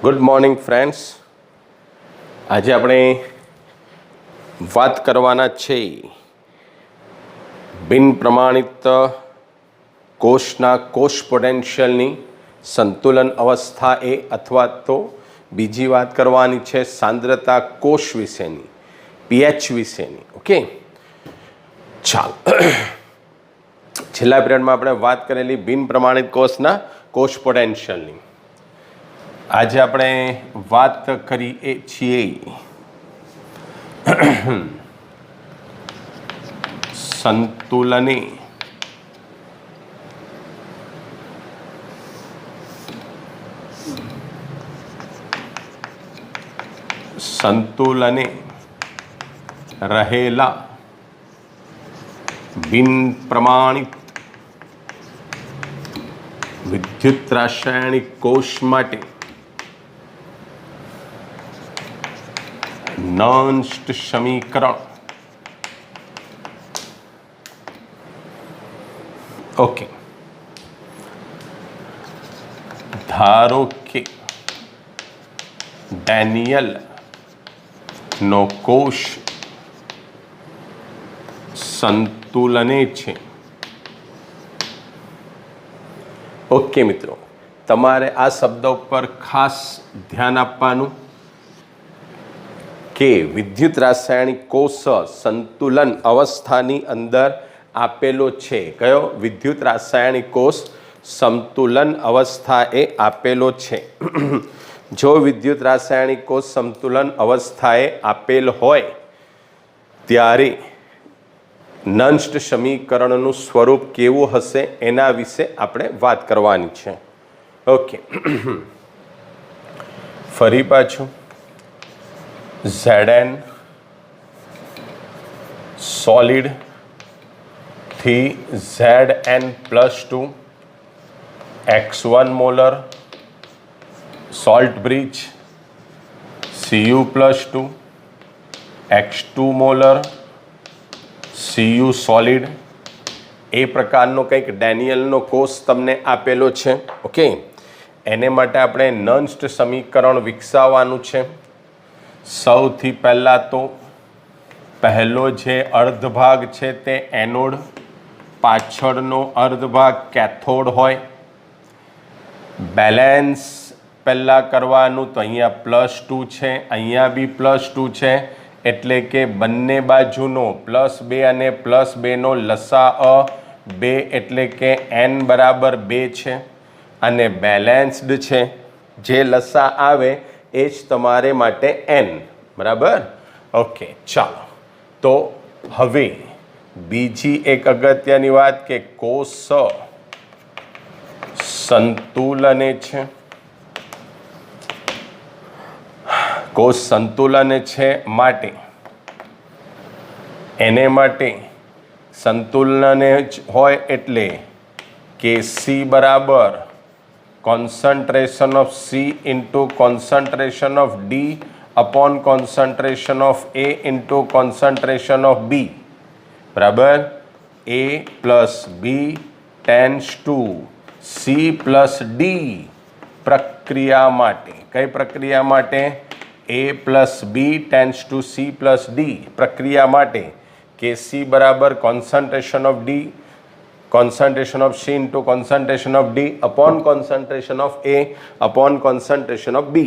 Good morning friends. આજે આપણે વાત કરવાના છે બિન પ્રમાણિત કોષના કોષ પોટેન્શિયલની સંતુલન અવસ્થા એ અથવા તો બીજી વાત કરવાની છે સાંદ્રતા કોષ વિશેની, પીએચ વિશેની. ઓકે, ચાલો. છેલ્લા પિરિયડમાં આપણે વાત કરેલી બિન પ્રમાણિત કોષના કોષ પોટેન્શિયલની. આજે આપણે વાત કરીએ છીએ સંતુલને રહેલા બિન પ્રમાણિત વિદ્યુત રાસાયણિક કોષ માટે નોન્સ્ટ સમીકરણ. ઓકે, ધારો કે ડેનિયલ નો કોષ સંતુલને છે. ઓકે મિત્રો, તમારે આ શબ્દ ઉપર ખાસ ધ્યાન આપવાનું કે વિદ્યુત રાસાયણિક કોષ સંતુલન અવસ્થાની અંદર આપેલો છે. કયો? વિદ્યુત રાસાયણિક કોષ સંતુલન અવસ્થા એ આપેલો છે. જો વિદ્યુત રાસાયણિક કોષ સંતુલન અવસ્થાએ આપેલ હોય ત્યારે નંષ્ટ સમીકરણનું સ્વરૂપ કેવું હશે એના વિશે આપણે વાત કરવાની છે. ઓકે, ફરી પાછું Zn solid થી Zn plus 2 x1 molar salt bridge Cu plus 2 x2 molar Cu solid એ પ્રકારનો કંઈક ડેનિયલનો કોષ તમને આપેલો છે. ઓકે, એને માટે આપણે નંષ્ટ સમીકરણ વિકસાવવાનું છે. સૌથી પહેલાં તો પહેલો જે અર્ધ ભાગ છે તે એનોડ, પાછળનો અર્ધ ભાગ કેથોડ હોય. બેલેન્સ પહેલાં કરવાનું તો અહીંયા +2 છે, અહીંયા બી +2 છે, એટલે કે બંને બાજુનો +2 અને +2નો લસાઅ 2 એટલે કે n બરાબર 2 છે અને બેલેન્સ્ડ છે. જે લસા આવે એ જ તમારે માટે n. બરાબર? ઓકે, ચાલો. તો હવે બીજી એક અગત્યની વાત કે કોષ સંતુલને છે. કોષ સંતુલને છે માટે એને માટે સંતુલને જ હોય એટલે Kc બરાબર concentration of C into concentration of D upon concentration of A into concentration of B. બરાબર? A plus B tends to C plus D પ્રક્રિયા માટે. કઈ પ્રક્રિયા માટે? A plus B tends to C plus D પ્રક્રિયા માટે Kc બરાબર concentration of D, concentration of C into concentration of D upon concentration of A upon concentration of B.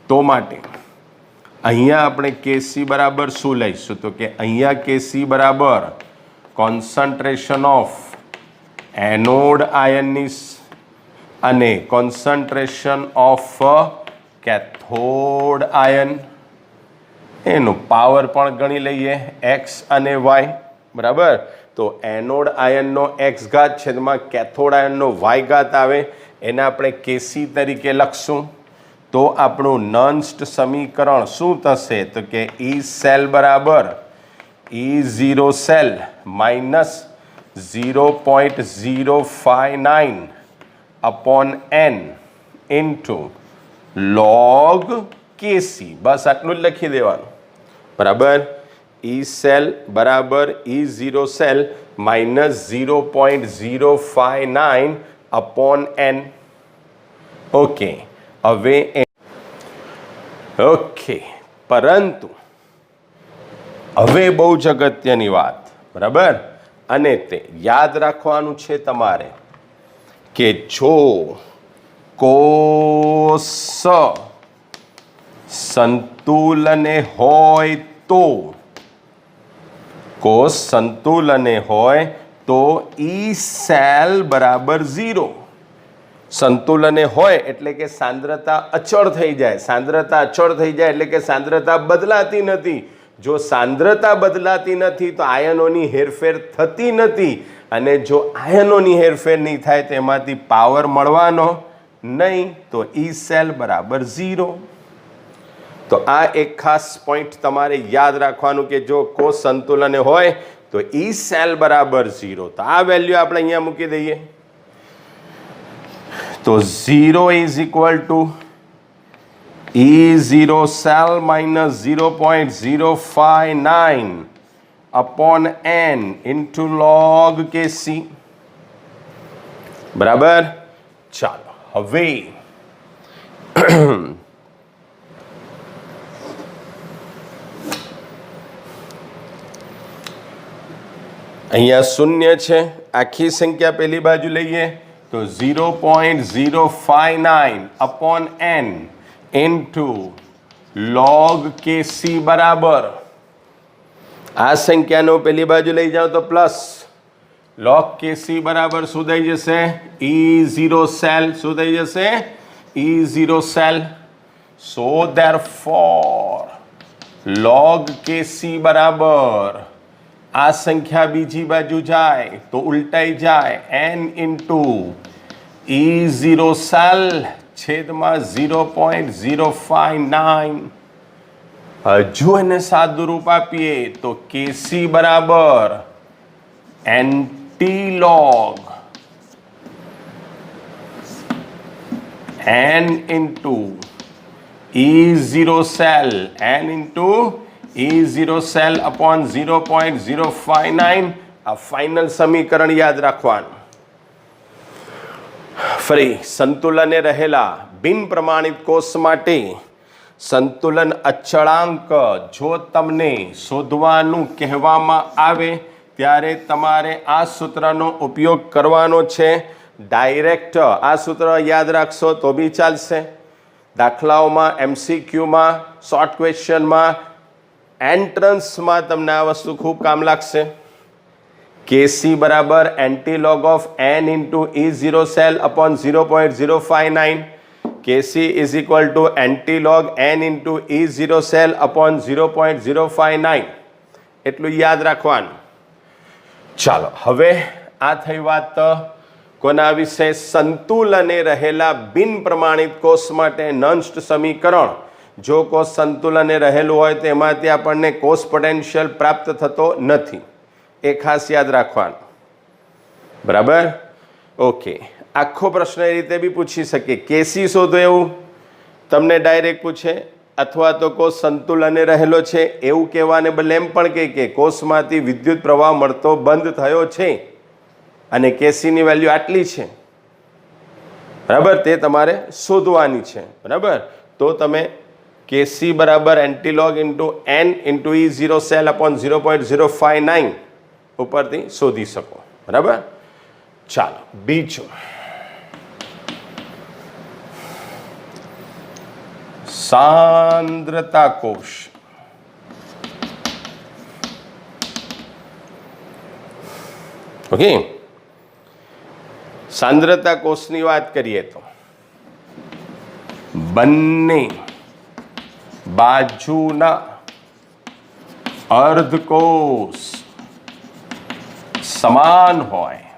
તો માટે અહીંયા આપણે Kc બરાબર શું લઈશું? તો કે અહીંયા Kc બરાબર કોન્સન્ટ્રેશન ઓફ એનોડ આયનની અને કોન્સન્ટ્રેશન ઓફ કેથોડ આયન, એનો પાવર પણ ગણી લઈએ x અને y. બરાબર? તો એનોડ આયનનો x ઘાત છેદમાં કેથોડ આયનનો y ઘાત આવે, એને આપણે Kc તરીકે લખશું. તો આપણું નંષ્ટ સમીકરણ શું થશે? તો કે E સેલ બરાબર E0 cell minus 0.059 upon n into log Kc. બસ આટલું જ લખી દેવાનું. બરાબર? E સેલ બરાબર E0 cell minus 0.059 upon n. Okay, હવે ઓકે, પરંતુ હવે બહુ જ અગત્યની વાત, બરાબર, અને તે યાદ રાખવાનું છે તમારે કે જો કોષ સંતુલને હોય તો કોષ સંતુલને હોય તો ઈ સેલ બરાબર 0. સંતુલને હોય એટલે કે સાંદ્રતા અચળ થઈ જાય. સાંદ્રતા અચળ થઈ જાય એટલે કે સાંદ્રતા બદલાતી નથી. જો સાંદ્રતા બદલાતી નથી તો આયનોની હેરફેર થતી નથી, અને જો આયનોની હેરફેર નહીં થાય તો એમાંથી પાવર મળવાનો નહીં, તો ઈ સેલ બરાબર 0. તો આ એક ખાસ પોઈન્ટ તમારે યાદ રાખવાનું કે જો કોષ સંતુલને હોય તો ઈ સેલ બરાબર 0. તો આ વેલ્યુ આપણે અહીંયા મૂકી દઈએ. તો 0 is equal to E0 cell minus 0.059 upon n into log Kc. બરાબર. ચાલો હવે અહીંયા શૂન્ય છે, આખી સંખ્યા પેલી બાજુ લઈએ તો 0.059 upon n into log Kc બરાબર, આ સંખ્યાનો પેલી બાજુ લઈ જાઓ તો પ્લસ log Kc બરાબર શું થઈ જશે? E0 cell. શું થઈ જશે? E0 cell. So therefore log Kc બરાબર, આ સંખ્યા બીજી બાજુ જાય તો ઉલટાઈ જાય, n into E0 સેલ છેદમાં 0.059. હજુ એને સાદું રૂપ આપીએ તો Kc બરાબર antilog n into E0 cell, n into E0 cell upon 0.059. આ ફાઇનલ સમીકરણ યાદ રાખવાનું. ફરી સંતુલને રહેલા બિન પ્રમાણિત કોષ માટે સંતુલન અચળાંક જો તમને શોધવાનું કહેવામાં આવે ત્યારે તમારે આ સૂત્રનો ઉપયોગ કરવાનો છે. ડાયરેક્ટ આ સૂત્ર યાદ રાખશો તો બી ચાલશે. દાખલાઓમાં, MCQમાં, શોર્ટ ક્વેશ્ચનમાં, એન્ટ્રન્સમાં તમને આ વસ્તુ ખૂબ કામ લાગશે. Kc બરાબર antilog of n into E0 cell upon 0.059. Kc is equal to antilog n into E0 cell upon 0.059. એટલું યાદ રાખવાનું. ચાલો હવે આ થઈ વાત કોના વિશે? સંતુલને રહેલા બિન પ્રમાણિત કોષ માટે નંષ્ટ સમીકરણ. જો કોષ સંતુલને રહેલું હોય તો એમાંથી આપણને કોષ પોટેન્શિયલ પ્રાપ્ત થતો નથી. એ ખાસ યાદ રાખવાનું. બરાબર. ઓકે, આખો પ્રશ્ન એ રીતે બી પૂછી શકે, Kc શોધો એવું તમને ડાયરેક્ટ પૂછે, અથવા તો કોષ સંતુલને રહેલો છે એવું કહેવાને બદલે એમ પણ કહે કે કોષમાંથી વિદ્યુત પ્રવાહ મળતો બંધ થયો છે અને Kcની વેલ્યુ આટલી છે. બરાબર, તે તમારે શોધવાની છે. બરાબર, તો તમે Kc બરાબર antilog into n into E0 cell upon 0.059 ઉપરથી શોધી શકો. બરાબર. ચાલો બીજું, સાંદ્રતા કોષ. ઓકે, સાંદ્રતા કોષની વાત કરીએ તો બંને બાજુના અર્ધકોષ સમાન હોય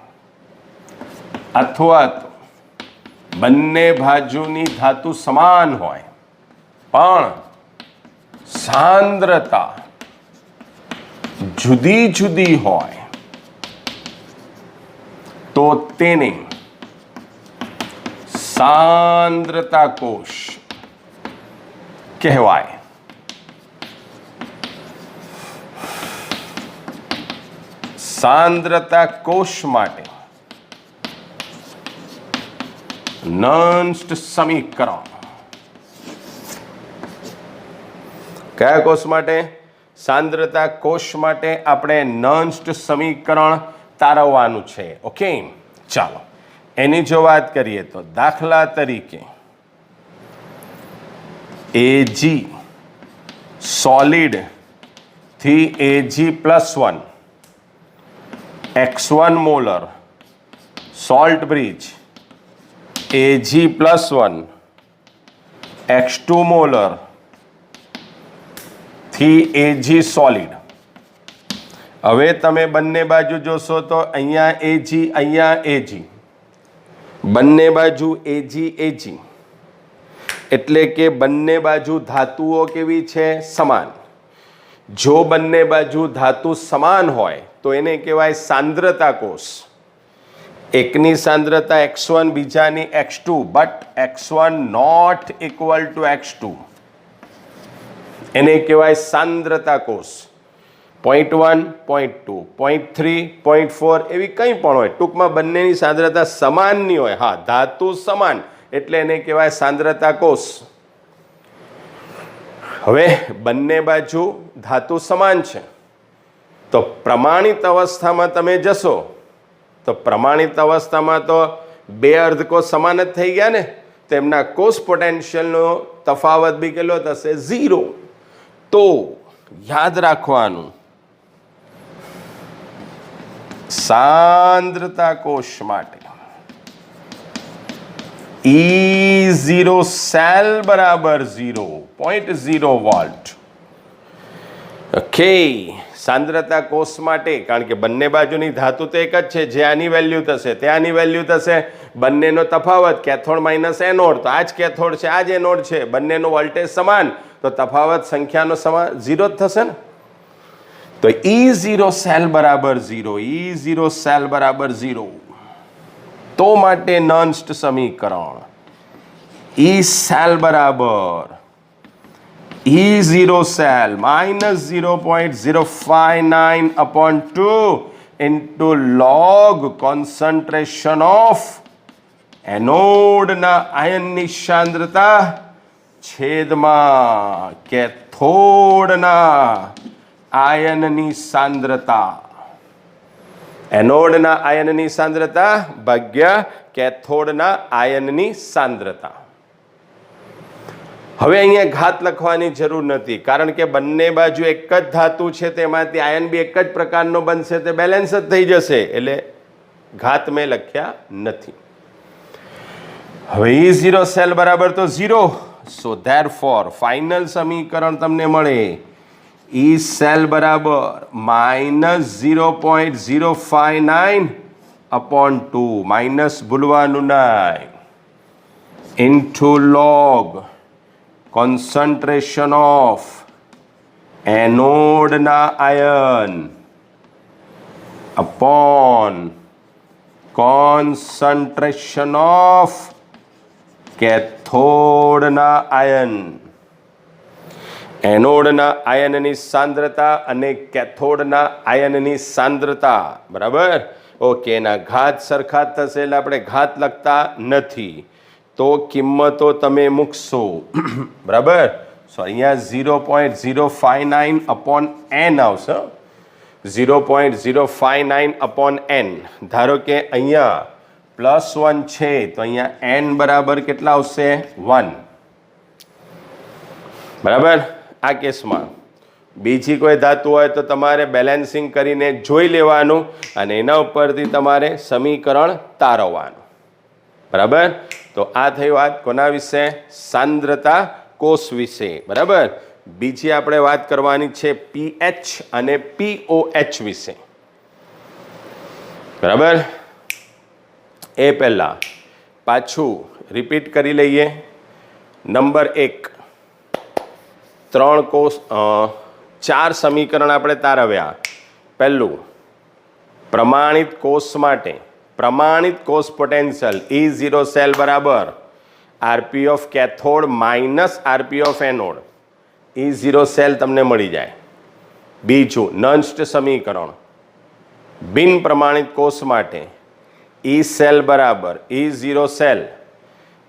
અથવા તો બંને બાજુની ધાતુ સમાન હોય પણ સાંદ્રતા જુદી જુદી હોય તો તેને સાંદ્રતા કોષ કહેવાય. સાંદ્રતા કોષ માટે નંષ્ટ સમીકરણ કયા કોષ માટે? સાંદ્રતા કોષ માટે આપણે નંષ્ટ સમીકરણ તારવવાનું છે. ઓકે, ચાલો એની જો વાત કરીએ તો દાખલા તરીકે Ag સોલિડ થી Ag+1 x1 molar salt bridge Ag+1 x2 molar થી Ag સોલિડ. હવે તમે બંને બાજુ જોશો તો અહીંયા Ag, અહીંયા Ag, બંને બાજુ Ag Ag, એટલે કે બંને બાજુ ધાતુઓ કેવી છે? સમાન. જો બંને બાજુ ધાતુ સમાન હોય તો એને કહેવાય સાંદ્રતા કોષ. એકની સાંદ્રતા x1, બીજાની x2, but x1 not equal to x2, એને કહેવાય સાંદ્રતા કોષ. 0.1, 0.2, 0.3, 0.4 એવી કંઈ પણ હોય, ટૂંકમાં બંનેની સાંદ્રતા સમાન નહીં હોય. હા, ધાતુ સમાન એટલે એને કહેવાય સાંદ્રતા કોષ. હવે બંને બાજુ ધાતુ સમાન છે તો પ્રમાણિત અવસ્થામાં તમે જશો તો પ્રમાણિત અવસ્થામાં તો બે અર્ધકોષ સમાન જ થઈ ગયા ને, તેમના કોષ પોટેન્શિયલનો તફાવત બી કેટલો થશે? 0. તો યાદ રાખવાનું, સાંદ્રતા કોષ માટે E0 સેલ બરાબર 0.0 વોલ્ટ. ઓકે, સાંદ્રતા કોષ માટે, કારણ કે બંને બાજુની ધાતુ તો એક જ છે, જે આની વેલ્યુ થશે તે આની વેલ્યુ થશે, બંનેનો તફાવત કેથોડ માઇનસ એનોડ, તો આ જ કેથોડ છે આ જ એનોડ છે, બંનેનો વોલ્ટેજ સમાન, તો તફાવત સંખ્યાનો સમાન 0 જ થશે ને. તો E0 સેલ બરાબર 0, E0 સેલ બરાબર 0. તો માટે નંષ્ટ સમીકરણ E સેલ બરાબર E0 cell -0.059/2 into log concentration of એનોડના આયનની સાંદ્રતા છેદમાં કેથોડના આયનની સાંદ્રતા. એનોડના આયનની સાંદ્રતા ભાગ્યા કેથોડના આયનની સાંદ્રતા. હવે અહીંયા ઘાત લખવાની જરૂર નથી, કારણ કે બંને બાજુ એક જ ધાતુ છે, તેમાંથી આયન બી એક જ પ્રકારનો બનશે, તે બેલેન્સ જ થઈ જશે, એટલે ઘાત મેં લખ્યા નથી. હવે E0 સેલ બરાબર તો 0, સો ધેરફોર ફાઇનલ સમીકરણ તમને મળે E સેલ બરાબર -0.059/2 માઇનસ ભૂલવાનું નહીં ઇન્ટુ લોગ કોન્સન્ટ્રેશન ઓફ એનોડના આયન અપોન કોન્સન્ટ્રેશન ઓફ કેથોડના આયન. એનોડના આયનની સાંદ્રતા અને કેથોડના આયનની સાંદ્રતા બરાબર. ઓકે, એના ઘાત સરખા થશે એટલે આપણે ઘાત લખતા નથી, તો કિંમતો તમે મૂકશો બરાબર. સો અહીંયા 0.059/n આવશે, 0.059/n. ધારો કે અહીંયા +1 છે તો અહીંયા n બરાબર કેટલા આવશે? 1 બરાબર. આ કેસમાં બીજી કોઈ ધાતુ હોય તો તમારે બેલેન્સિંગ કરીને જોઈ લેવાનું અને એના ઉપરથી તમારે સમીકરણ તારવવાનું બરાબર. તો આ થઈ વાત કોના વિશે? સાંદ્રતા કોષ વિશે બરાબર. બીજી આપણે વાત કરવાની છે pH અને pOH વિશે બરાબર. એ પહેલા પાછું રિપીટ કરી લઈએ. નંબર 1, 3 કોષ 4 સમીકરણ આપણે તારવ્યા. પહેલું, પ્રમાણિત કોષ માટે પ્રમાણિત કોષ પોટેન્શિયલ E0 સેલ બરાબર RP of cathode minus RP of anode. E0 cell તમને મળી જાય. બીજું, નંષ્ટ સમીકરણ બિન પ્રમાણિત કોષ માટે E સેલ બરાબર E0 cell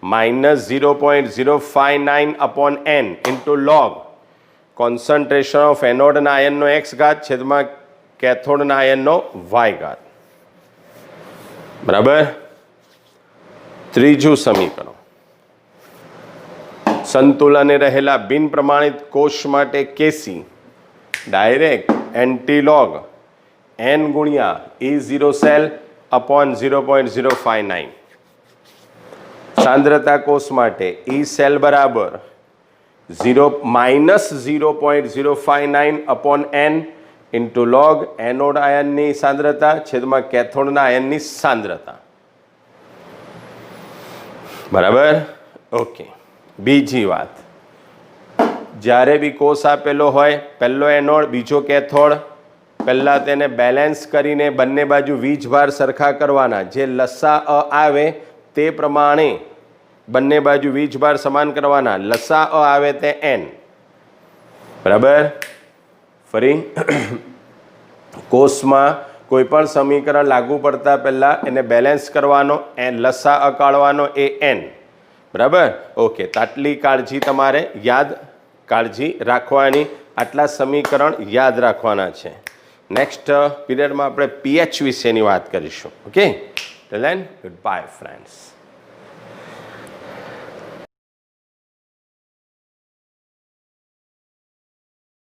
-0.059/n into log concentration of એનોડના આયનનો એક્સ ઘાત છેદમાં કેથોડના આયનનો વાય ઘાત. બરાબર. ત્રીજું સમીકરણ, સંતુલને રહેલા બિન પ્રમાણિત કોષ માટે કેસી ડાયરેક્ટ એન્ટીલોગ n ગુણ્યા E0 સેલ અપોન 0.059. સાંદ્રતા કોષ માટે E સેલ બરાબર -0.059 upon n into log anode આયનની સાંદ્રતા છેદમાં કેથોડના આયનની સાંદ્રતા. બરાબર. ઓકે. બીજી વાત, જ્યારે બી કોષ આપેલો હોય, પહેલો એનોડ બીજો કેથોડ, પહેલાં તેને બેલેન્સ કરીને બંને બાજુ વીજભાર સરખા કરવાના. જે લસા આવે તે પ્રમાણે બંને બાજુ વીજભાર સમાન કરવાના. લસા આવે તે n. બરાબર. ફરી કોષમાં કોઈ પણ સમીકરણ લાગુ પડતા પહેલાં એને બેલેન્સ કરવાનો, લસા કાઢવાનો એ n. બરાબર. ઓકે. આટલી કાળજી તમારે કાળજી રાખવાની, આટલા સમીકરણ યાદ રાખવાના છે. નેક્સ્ટ પીરિયડમાં આપણે pH વિશેની વાત કરીશું. Okay. Till then good bye friends.